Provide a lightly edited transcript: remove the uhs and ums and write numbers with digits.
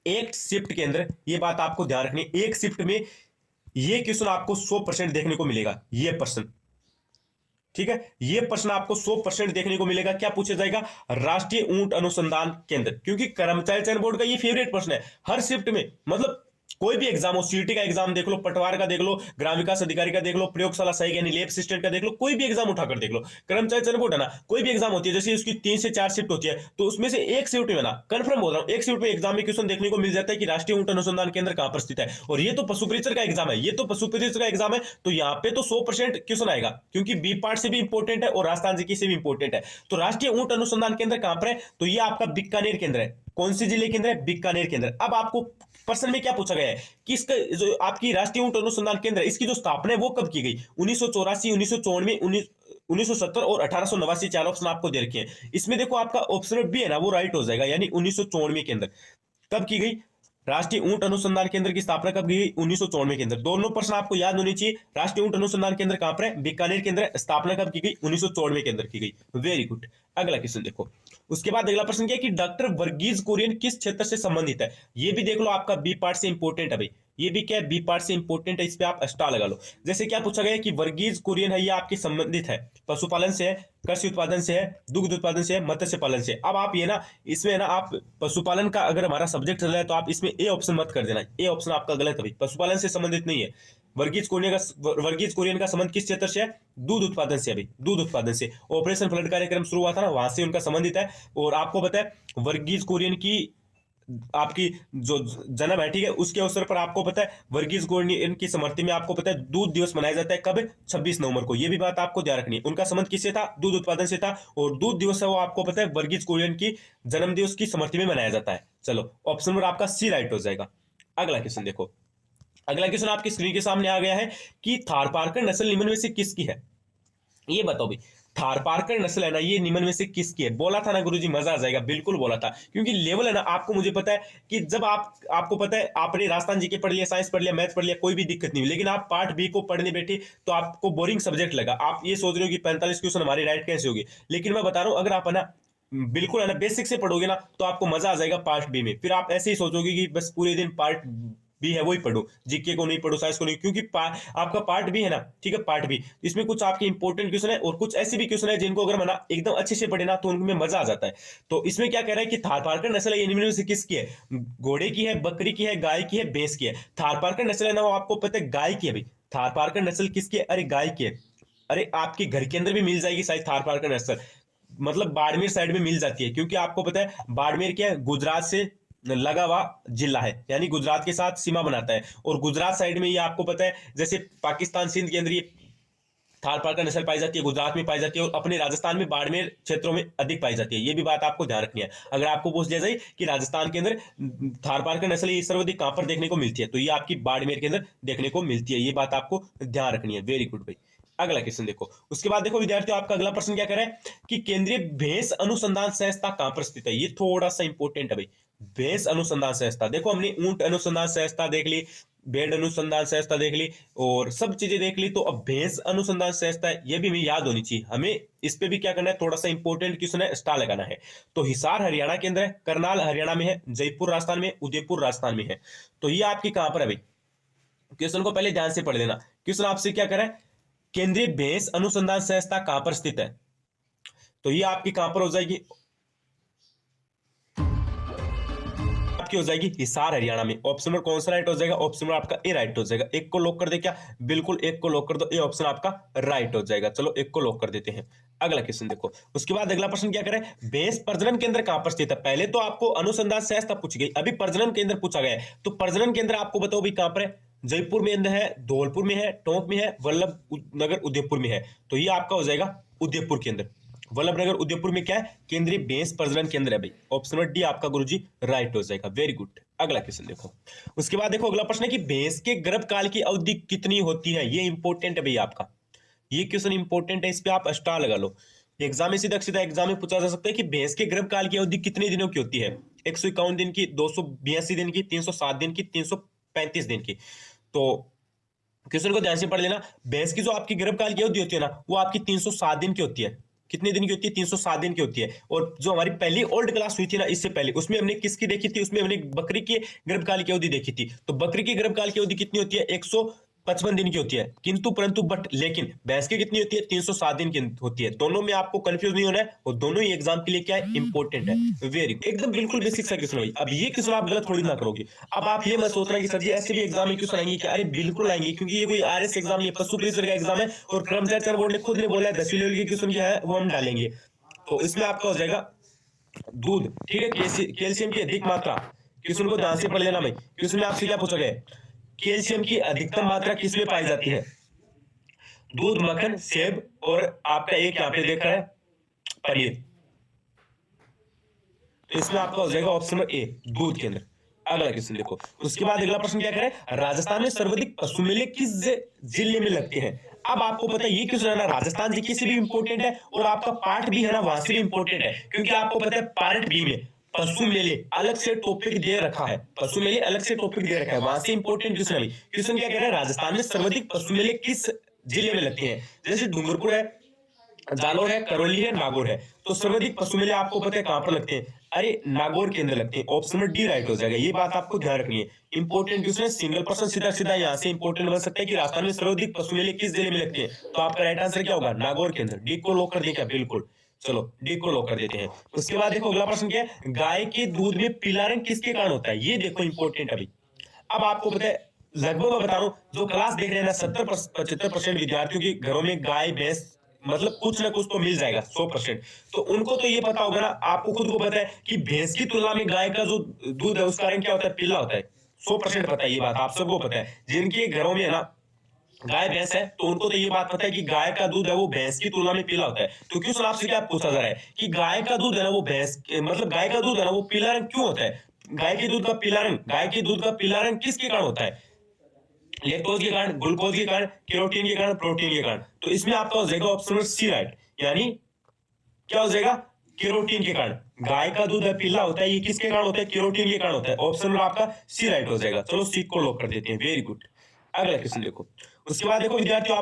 एक शिफ्ट के अंदर, ये बात आपको ध्यान रखनी है, एक शिफ्ट में ये क्वेश्चन आपको 100% देखने को मिलेगा। ये प्रश्न, ठीक है, ये प्रश्न आपको 100% देखने को मिलेगा। क्या पूछा जाएगा? राष्ट्रीय ऊंट अनुसंधान केंद्र, क्योंकि कर्मचारी चयन बोर्ड का ये फेवरेट प्रश्न है। हर शिफ्ट में, मतलब कोई भी एग्जाम हो, सीटी का एग्जाम देख लो, पटवार का देख लो, ग्राम विकास अधिकारी का देख लो, प्रयोगशाला सहायक यानी लैब असिस्टेंट का देख लो, कोई भी एग्जाम उठाकर देख लो, कर्मचारी चयन बोर्ड है ना, कोई भी एग्जाम होती है, जैसे उसकी 3 से 4 शिफ्ट होती है, तो उसमें से एक शिफ्ट में ना, कंफर्म बोल रहा हूं, एक शिफ्ट में एग्जाम में क्वेश्चन देखने को मिल जाता है कि राष्ट्रीय ऊंट अनुसंधान केंद्र कहां पर स्थित है। और ये तो पशु परिचर का एग्जाम है, ये तो पशु परिचर का एग्जाम है, तो यहाँ पे तो 100% क्वेश्चन आएगा, क्योंकि बी पार्ट से भी इंपॉर्टेंट है और राजस्थान जीके से भी इंपॉर्टेंट है। तो राष्ट्रीय ऊंट अनुसंधान केंद्र कहां पर है? तो ये आपका बीकानेर केंद्र है। कौन सी जिले केंद्र है? बीकानेर केंद्र। अब आपको प्रश्न में क्या पूछा गया है कि इसका जो आपकी राष्ट्रीय ऊंट अनुसंधान केंद्र, इसकी जो स्थापना है वो कब की गई? 1984, 1994, 1970 और 1889, चार ऑप्शन आपको दे रखे हैं। इसमें देखो आपका ऑप्शन बी है ना, वो राइट हो जाएगा, यानी 1994 के अंदर कब की गई? राष्ट्रीय ऊंट अनुसंधान केंद्र की स्थापना कब की गई? 1994 के अंदर। दोनों प्रश्न आपको याद होने चाहिए। राष्ट्रीय ऊंट अनुसंधान केंद्र कहां पर है? बीकानेर के अंदर। स्थापना कब की गई? 1994 के अंदर की गई। Very good. अगला क्वेश्चन देखो। उसके बाद अगला प्रश्न क्या है कि डॉक्टर वर्गीज कुरियन किस क्षेत्र से संबंधित है? ये भी देख लो, आपका बी पार्ट से इंपॉर्टेंट है भाई, ये भी क्या है? बी पार्ट से इंपॉर्टेंट है, इस पे आप स्टार लगा लो। जैसे क्या पूछा गया कि वर्गीज कुरियन है, ये आपके संबंधित है, पशुपालन से है, कृषि उत्पादन से है, दुग्ध उत्पादन से है, मत्स्य पालन से। अब आप ये ना, इसमें ना आप पशुपालन का अगर हमारा सब्जेक्ट चल रहा है तो आप इसमें ए ऑप्शन मत कर देना, ए ऑप्शन आपका गलत है भाई, पशुपालन से संबंधित नहीं है। वर्गीज कुरियन का संबंध किस क्षेत्र से है? दूध उत्पादन से। अभी दूध उत्पादन से ऑपरेशन फ्लड कार्यक्रम शुरू हुआ था ना, वहां से उनका संबंधित है। और आपको पता है वर्गीज कुरियन की आपकी जो जन्म है, ठीक है, उसके अवसर पर आपको पता है वर्गीज कुरियन की स्मृति में आपको पता है दूध दिवस मनाया जाता है। कब? 26 नवंबर को। ये भी बात आपको ध्यान रखनी है। उनका संबंध किससे था? दूध उत्पादन से था। और दूध दिवस है वो आपको पता है वर्गीज कुरियन की जन्म दिवस की स्मृति में मनाया जाता है। चलो, ऑप्शन नंबर आपका सी राइट हो जाएगा। अगला क्वेश्चन देखो। अगला क्वेश्चन आपकी स्क्रीन के सामने आ गया है कि थारपारकर नस्ल निम्न में से किसकी है? ये बताओ भाई, थारपारकर नस्ल है ना, ये निम्न में से किसकी है? बोला था ना गुरुजी, मजा आ जाएगा, बिल्कुल बोला था, क्योंकि लेवल है ना, आपको मुझे पता है कि जब आपको पता है आपने राजस्थान जीके पढ़ लिया, साइंस पढ़ लिया, मैथ पढ़ लिया, कोई भी दिक्कत नहीं हुई, लेकिन आप पार्ट बी को पढ़ने बैठे तो आपको बोरिंग सब्जेक्ट लगा। आप ये सोच रहे हो कि 45 क्वेश्चन हमारी राइट कैसे होगी, लेकिन मैं बता रहा हूं, अगर आप है ना बिल्कुल है ना बेसिक से पढ़ोगे ना, तो आपको मजा आ जाएगा पार्ट बी में। फिर आप ऐसे ही सोचोगे कि बस पूरे दिन पार्ट बी है वही पढ़ो, जीके को नहीं पढ़ो, साइंस को नहीं, क्योंकि आपका पार्ट भी है ना, ठीक है, पार्ट बी, इसमें कुछ आपके इंपॉर्टेंट क्वेश्चन है और कुछ ऐसे भी क्वेश्चन है जिनको अगर मना एकदम अच्छे से पढ़े ना तो उनमें मजा आ जाता है। तो इसमें क्या कह रहा है कि थारपारकर नस्ल है, ये निम्न में से किसकी है? घोड़े की है, बकरी की है, गाय की है, भैंस की है? थारपारकर नस्ल है ना, वो आपको पता है गाय की है भाई। थारपारकर नस्ल किसकी है? अरे गाय की है। अरे आपके घर के अंदर भी मिल जाएगी शायद थारपारकर नस्ल, मतलब बाड़मेर साइड में मिल जाती है, क्योंकि आपको पता है बाड़मेर क्या है? गुजरात से लगा हुआ जिला है, यानी गुजरात के साथ सीमा बनाता है। और गुजरात साइड में ये आपको पता है, जैसे पाकिस्तान सिंध के अंदर ये थारपारकर नस्ल पाई जाती है, गुजरात में पाई जाती है, और अपने राजस्थान में बाड़मेर क्षेत्रों में अधिक पाई जाती है। ये भी बात आपको ध्यान रखनी है। अगर आपको पूछ लिया जाए कि राजस्थान के अंदर थारपारकर नस्ल सर्वाधिक कहां पर देखने को मिलती है, तो ये आपकी बाड़मेर के अंदर देखने को मिलती है। ये बात आपको ध्यान रखनी है। वेरी गुड भाई। अगला क्वेश्चन देखो। उसके बाद देखो विद्यार्थियों, आपका अगला प्रश्न क्या करे कि केंद्रीय भैंस अनुसंधान संस्था कहां पर स्थित है? ये थोड़ा सा इंपॉर्टेंट है भाई। भैंस अनुसंधान संस्था, देखो हमने ऊंट अनुसंधान संस्था देख ली, भेड़ अनुसंधान संस्था देख ली, और सब चीजें देख ली, तो अब भैंस अनुसंधान संस्था ये भी हमें याद होनी चाहिए। हमें इस पे भी क्या करना है, थोड़ा सा इंपॉर्टेंट क्वेश्चन है, स्टार लगाना है। तो हिसार हरियाणा के अंदर है, करनाल हरियाणा में है, जयपुर राजस्थान में, उदयपुर राजस्थान में है। तो ये आपकी कहां पर है भाई? क्वेश्चन को पहले ध्यान से पढ़ लेना। क्वेश्चन आपसे क्या करे, केंद्रीय भैंस अनुसंधान संस्था कहां पर स्थित है? तो ये आपकी कहां पर हो जाएगी? आपकी हो जाएगी हिसार हरियाणा में। ऑप्शन नंबर कौन सा राइट हो जाएगा? ऑप्शन नंबर आपका ए राइट हो जाएगा। एक को लॉक कर दे क्या? बिल्कुल, एक को लॉक कर दो, ए ऑप्शन आपका राइट हो जाएगा। चलो, एक को लॉक कर देते हैं। अगला क्वेश्चन देखो। उसके बाद अगला प्रश्न क्या करें, भैंस प्रजनन केंद्र कहां पर स्थित है? पहले तो आपको अनुसंधान संस्था पूछी गई, अभी प्रजनन केंद्र पूछा गया है। तो प्रजनन केंद्र आपको बताओ भी कहां पर है? जयपुर में है, धौलपुर में है, टोंक में है, वल्लभ नगर उदयपुर में है। तो ये आपका हो जाएगा उदयपुर के अंदर। वल्लभनगर उदयपुर में क्या है? केंद्रीय भैंस प्रजनन केंद्र है भाई। ऑप्शन नंबर डी आपका गुरुजी राइट हो जाएगा। Very good. अगला क्वेश्चन देखो। उसके बाद देखो अगला प्रश्न है कि भैंस के गर्भकाल की अवधि कितनी होती है? ये इंपॉर्टेंट है भाई आपका, ये क्वेश्चन इंपॉर्टेंट है, इस पे आप स्टार लगा लो। एग्जाम में सीधा सीधा एग्जाम में पूछा जा सकता है कि भैंस के गर्भकाल की अवधि कितने दिनों की होती है? 151 दिन की, 282 दिन की, 307 दिन की, 335 दिन की। तो क्वेश्चन को ध्यान से पढ़ लेना। भैंस की जो आपकी गर्भकाल की अवधि होती है ना, वो आपकी 307 दिन की होती है। कितने दिन की होती है? 307 दिन की होती है। और जो हमारी पहली ओल्ड क्लास हुई थी ना इससे पहले, उसमें हमने किसकी देखी थी? उसमें हमने बकरी की गर्भकाल की अवधि देखी थी। तो बकरी की गर्भकाल की अवधि कितनी होती है? 155 दिन की होती है। किंतु परंतु बट लेकिन भैंस की कितनी होती है? 307 दिन की होती है। दोनों में आपको कंफ्यूज नहीं होना है, और दोनों ही एग्जाम के लिए क्या है? इंपॉर्टेंट है। वेरी एकदम बिल्कुल बेसिक सा क्वेश्चन भाई। अब ये क्वेश्चन आप गलत थोड़ी ना करोगे। अब आप ये मत सोचना कि सर जी ऐसे भी एग्जाम में क्वेश्चन आएंगे क्या? अरे बिल्कुल आएंगे, क्योंकि ये कोई आरएस एग्जाम नहीं है, पशु परिषद का एग्जाम है। और कर्मचारी चयन बोर्ड ने खुद ने बोला है 10वीं लेवल के क्वेश्चन क्या है वो हम डालेंगे। तो इसमें आपका हो जाएगा दूध, ठीक है, कैल्शियम की अधिक मात्रा। क्वेश्चन को ध्यान से पढ़ लेना भाई। क्वेश्चन में आपसे क्या पूछा गया है? कैल्शियम की अधिकतम मात्रा किसमें पाई जाती है? दूध, मक्खन, सेब, और आपका एक यहाँ पे देख रहा है पनीर। तो इसमें आपका हो जाएगा ऑप्शन नंबर ए, दूध के अंदर। अगला क्वेश्चन देखो। उसके बाद अगला प्रश्न क्या करें? राजस्थान में सर्वाधिक पशु मेले किस जिले में लगते हैं? अब आपको पता है ये क्वेश्चन है ना, राजस्थान जी से भी इंपॉर्टेंट है, और आपका पार्ट भी है ना वहां से भी इंपॉर्टेंट है, क्योंकि आपको पता है पार्ट बी में पशु मेले अलग से टॉपिक दे रखा है। पशु मेले अलग से टॉपिक दे रखा है, वहां से इंपॉर्टेंट क्वेश्चन है। क्वेश्चन क्या कह रहा है? राजस्थान में सर्वाधिक पशु मेले किस जिले में लगते हैं? जैसे डूंगरपुर है, जालोर है, करौली है, नागौर है। तो सर्वाधिक पशु मेले आपको पता है कहां पर लगते हैं? अरे नागौर के अंदर लगते हैं। ऑप्शन नंबर डी राइट हो जाएगा। ये बात आपको ध्यान रखनी है, इंपॉर्टेंट क्वेश्चन है। सिंगल पर्सन सीधा सीधा यहां से इंपॉर्टेंट बन सकता है कि राजस्थान में सर्वाधिक पशु मेले किस जिले में लगते हैं। तो आपका राइट आंसर क्या होगा? नागौर के अंदर। डी को लॉक कर दें क्या? बिल्कुल, चलो डी को लॉक कर देते हैं। उसके बाद देखो अगला प्रश्न क्या है? गाय के दूध में पीला रंग किसके कारण होता है? ये देखो इंपॉर्टेंट अभी। अब आपको पता है, लगभग मैं बता रहा हूं, जो क्लास देख रहे हैं ना 70-75% विद्यार्थियों के घरों में गाय भैंस मतलब कुछ ना कुछ तो मिल जाएगा 100%। तो उनको तो ये पता होगा ना, आपको खुद को पता है कि भैंस की तुलना में गाय का जो दूध है उसका रंग क्या होता है? पीला होता है। 100% पता है ये बात, आप सबको पता है। जिनके घरों में है ना गाय भैंस है, तो उनको तो ये बात पता है कि गाय का दूध है वो भैंस की तुलना में पीला होता है। तो क्वेश्चन आपसे क्या पूछा जा रहा है कि गाय का दूध है ना वो भैंस मतलब गाय का दूध है ना वो पीला रंग क्यों होता है? गाय के दूध का पीला रंग, गाय के दूध का पीला रंग किसके कारण होता है? लैक्टोज के कारण, ग्लूकोज के कारण, कैरोटीन के कारण, प्रोटीन के कारण। तो इसमें आपका हो जाएगा ऑप्शन नंबर सी राइट, यानी क्या हो जाएगा? कैरोटीन के कारण। गाय का दूध पीला होता है, ये किसके कारण होता है? कैरोटीन के कारण होता है। ऑप्शन नंबर आपका सी राइट हो जाएगा। चलो सी को लॉक कर देते हैं। Very good. अगला क्वेश्चन देखो। उसके बाद देखो विद्यार्थियों,